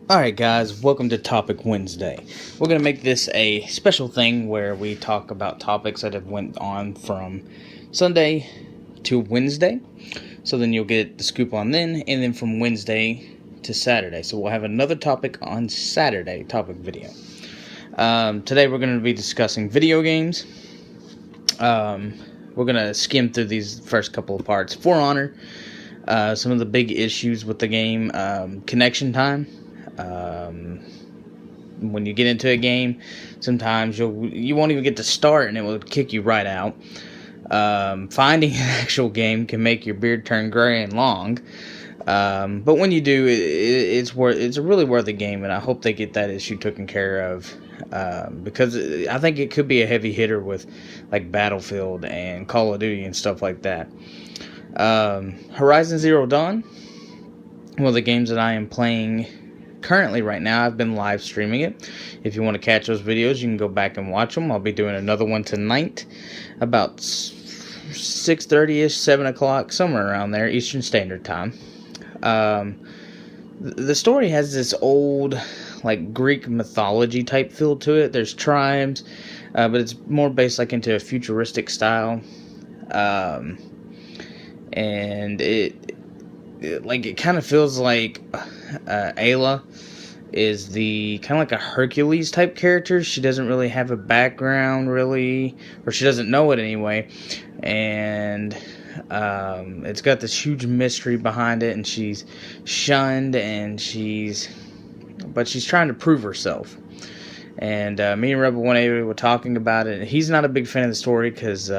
Alright guys, welcome to Topic Wednesday. We're going to make this a special thing where we talk about topics that have went on from Sunday to Wednesday. So then you'll get the scoop on then, and then from Wednesday to Saturday. So we'll have another topic on Saturday, topic video. Today we're going to be discussing video games. We're going to skim through these first couple of parts. For Honor, some of the big issues with the game, connection time. When you get into a game, sometimes you won't even get to start and it will kick you right out. Finding an actual game can make your beard turn gray and long, but when you do, it's a really worthy game, and I hope they get that issue taken care of, because I think it could be a heavy hitter with like Battlefield and Call of Duty and stuff like that. Horizon Zero Dawn, one of the games that I am playing currently right now. I've been live streaming it. If you want to catch those videos, you can go back and watch them. I'll be doing another one tonight about 6:30ish, 7 o'clock, somewhere around there, Eastern Standard Time. The story has this old like Greek mythology type feel to it. There's tribes, but it's more based like into a futuristic style, and it kind of feels like Ayla is the kind of like a Hercules type character. She doesn't really have a background, really, or she doesn't know it anyway, and it's got this huge mystery behind it, and she's shunned, and she's trying to prove herself. And me and Rebel 180 were talking about it, and he's not a big fan of the story because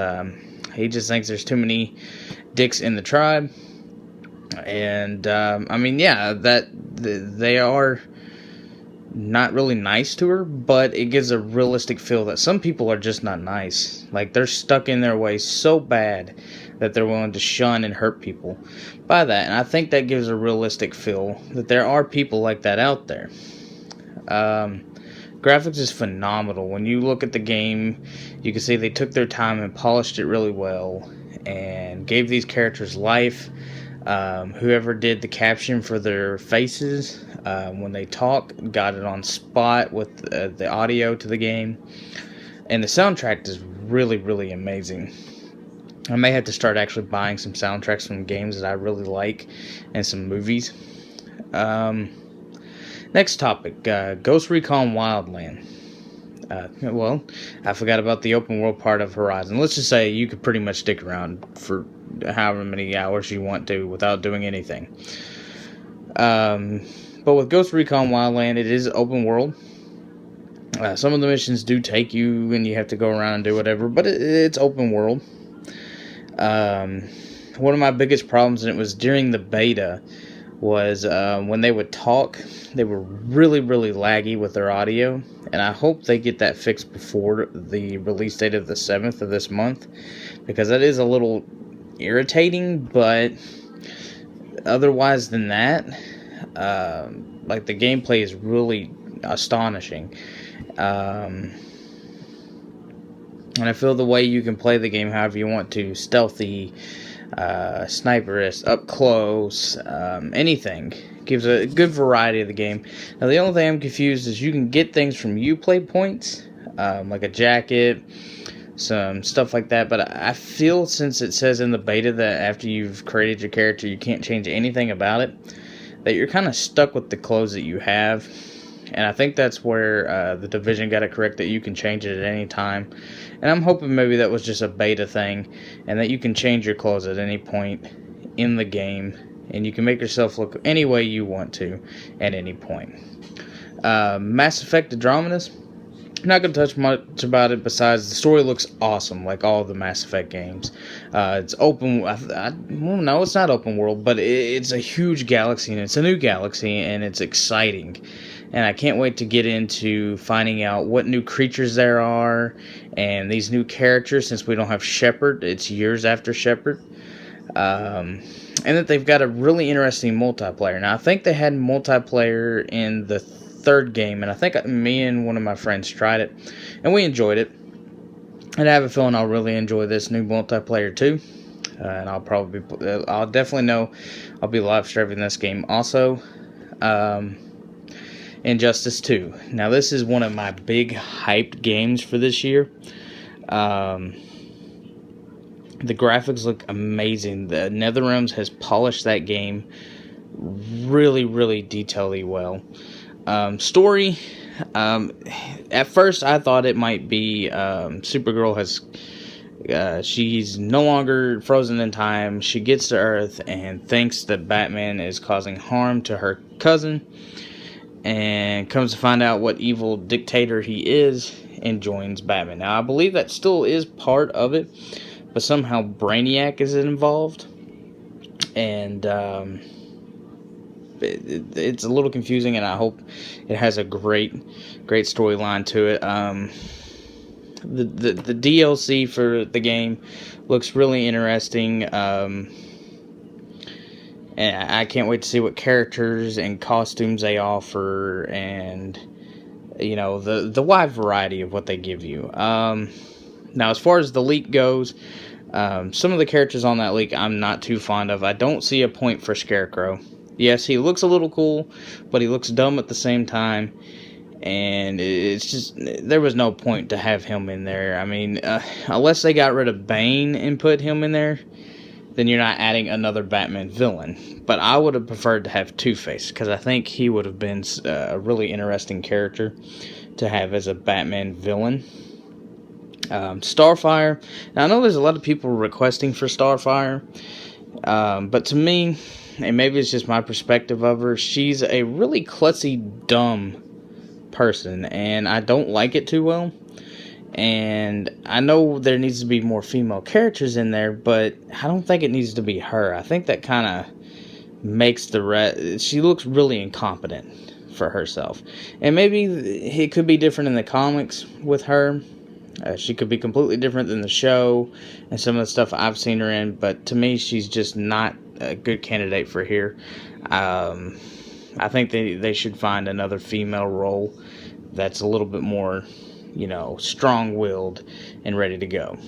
he just thinks there's too many dicks in the tribe. And they are not really nice to her, but it gives a realistic feel that some people are just not nice. Like, they're stuck in their ways so bad that they're willing to shun and hurt people by that. And I think that gives a realistic feel that there are people like that out there. Graphics is phenomenal. When you look at the game, you can see they took their time and polished it really well and gave these characters life. Whoever did the caption for their faces when they talk got it on spot with the audio to the game, and the soundtrack is really, really amazing. I may have to start actually buying some soundtracks from games that I really like and some movies. Next topic, Ghost Recon Wildland. Well, I forgot about the open world part of Horizon. Let's just say you could pretty much stick around for however many hours you want to without doing anything. But with Ghost Recon Wildland, it is open world. Some of the missions do take you and you have to go around and do whatever, but it's open world. One of my biggest problems, and it was during the beta, was when they would talk, they were really, really laggy with their audio, and I hope they get that fixed before the release date of the 7th of this month, because that is a little irritating. But otherwise than that, like, the gameplay is really astonishing, and I feel the way you can play the game however you want to, stealthy, sniperist, up close, anything, gives a good variety of the game. Now, the only thing I'm confused is you can get things from Uplay points, like a jacket, some stuff like that, but I feel, since it says in the beta that after you've created your character you can't change anything about it, that you're kind of stuck with the clothes that you have. And I think that's where the Division got it correct, that you can change it at any time. And I'm hoping maybe that was just a beta thing, and that you can change your clothes at any point in the game, and you can make yourself look any way you want to at any point. Mass Effect Andromeda, I'm not going to touch much about it besides the story looks awesome, like all the Mass Effect games. It's open, no, it's not open world, but it's a huge galaxy, and it's a new galaxy, and it's exciting. And I can't wait to get into finding out what new creatures there are, and these new characters, since we don't have Shepard. It's years after Shepard. And that they've got a really interesting multiplayer. Now, I think they had multiplayer in the third game, and I think me and one of my friends tried it, and we enjoyed it. And I have a feeling I'll really enjoy this new multiplayer too. And I'll definitely know I'll be live streaming this game also. Injustice 2. Now, this is one of my big hyped games for this year. The graphics look amazing. The NetherRealms has polished that game really, really detailedly well. Story, at first I thought it might be Supergirl she's no longer frozen in time. She gets to Earth and thinks that Batman is causing harm to her cousin, and comes to find out what evil dictator he is and joins Batman. Now, I believe that still is part of it, but somehow Brainiac is involved, and it's a little confusing, and I hope it has a great storyline to it. The DLC for the game looks really interesting, and I can't wait to see what characters and costumes they offer, and the wide variety of what they give you. Now, as far as the leak goes, some of the characters on that leak I'm not too fond of. I don't see a point for Scarecrow. Yes, he looks a little cool, but he looks dumb at the same time. And it's just, there was no point to have him in there. I mean, unless they got rid of Bane and put him in there, then you're not adding another Batman villain. But I would have preferred to have Two-Face, because I think he would have been a really interesting character to have as a Batman villain. Starfire. Now, I know there's a lot of people requesting for Starfire, but to me, and maybe it's just my perspective of her, she's a really klutzy, dumb person, and I don't like it too well. And I know there needs to be more female characters in there, but I don't think it needs to be her. I think that kind of makes the rest. She looks really incompetent for herself, and maybe it could be different in the comics with her. She could be completely different than the show and some of the stuff I've seen her in, but to me, she's just not a good candidate for here. I think they should find another female role that's a little bit more, strong-willed and ready to go.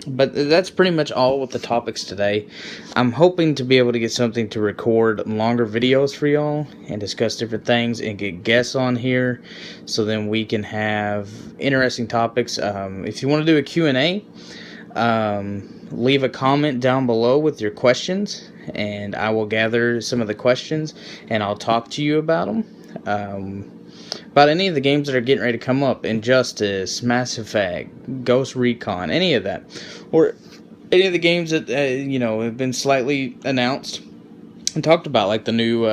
But that's pretty much all with the topics today. I'm hoping to be able to get something to record longer videos for y'all and discuss different things and get guests on here, so then we can have interesting topics. If you want to do a Q&A, leave a comment down below with your questions, and I will gather some of the questions and I'll talk to you about them. About any of the games that are getting ready to come up, Injustice, Mass Effect, Ghost Recon, any of that, or any of the games that have been slightly announced and talked about, like the new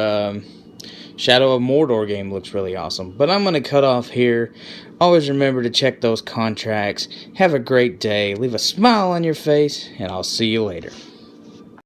Shadow of Mordor game looks really awesome. But I'm going to cut off here. Always remember to check those contracts. Have a great day. Leave a smile on your face, and I'll see you later.